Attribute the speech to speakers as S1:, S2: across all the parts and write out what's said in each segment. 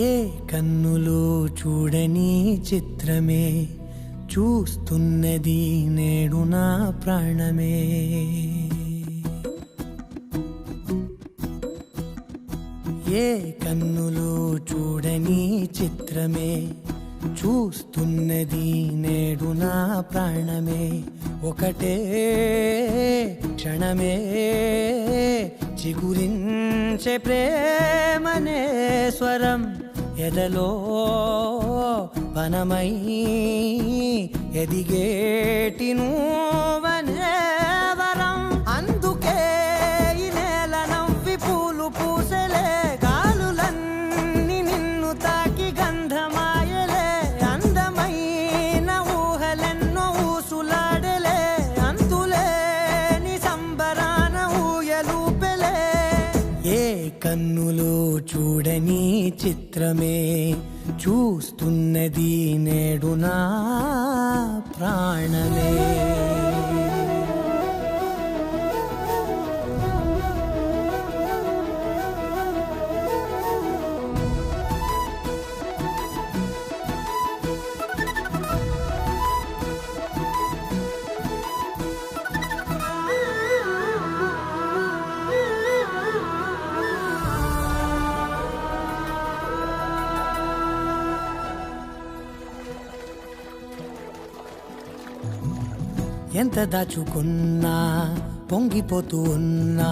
S1: ఏ కన్నులు చూడని చిత్రమే చూస్తున్నది నేడు నా ప్రాణమే. ఏ కన్నులు చూడని చిత్రమే చూస్తున్నది నేడు నా ప్రాణమే. ఒకటే క్షణమే చిగురించే ప్రేమనే స్వరం ఎదలో వనమై ఎదిగేటి నువ్వనే వరం. అందుకే ఈ నేల నవ్వి పూలు పూసలే, గాలులన్నీ నిన్ను తాకి గంధమాయలే. అందమైన ఊహలెన్నో ఊసులాడలే, అంతులేని సంబరాన ఊయలూపెలే. ఏ కన్నులు చూడని చిత్రమే చూస్తున్నది నేడు నా ప్రాణమే. ఎంత దాచుకున్నా పొంగిపోతూ ఉన్నా,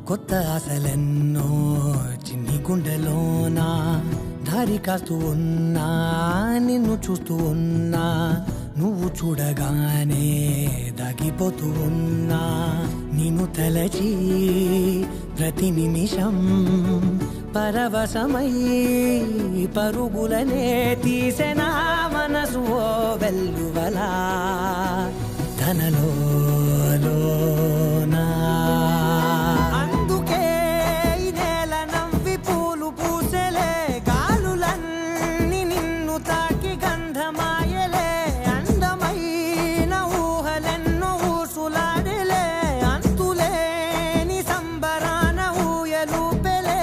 S1: కొత్త ఆశలెన్నో చిన్ని గుండెలోనా దారి కాస్తూ ఉన్నా. నిన్ను చూస్తూ ఉన్నా, నువ్వు చూడగానే దాగిపోతూ ఉన్నా. నిన్ను తలచి ప్రతి నిమిషం పరవశమై పరుగులనే తీసెనా మనసు ఓ వెల్లువలా తనలోనా. అందుకే ఈ నేల నవ్వి పూలు పూసలే, గాలులన్నీ నిన్ను తాకి గంధమాయలే. అందమైన ఊహలెన్నో ఊసులాడలే, అంతులేని సంబరాన ఊయలూపెలే.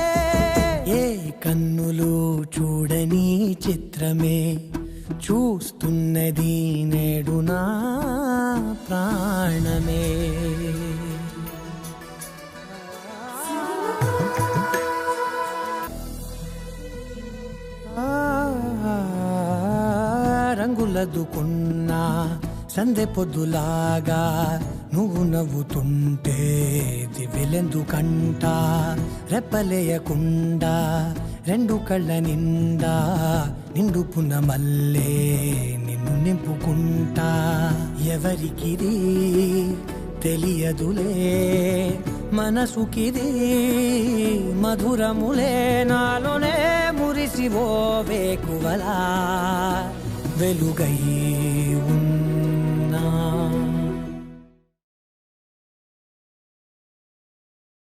S1: ఏ కన్నులు చూడని చిత్రమే చూస్తున్నది నేడు నా ప్రాణమే. రంగులదుకున్నా సందె పొద్దులాగా నువ్వు నవ్వుతుంటే దివ్వెలెందుకంట. రెప్పలేయకుండా రెండు కళ్ళ నిండా నిండుకున్న మల్లే నిన్ను నింపుకుంటా. ఎవరికిది తెలియదులే మనసుకిది మధురములే, నాలోనే మురిసివో వేకువలా వెలుగై ఉన్నా.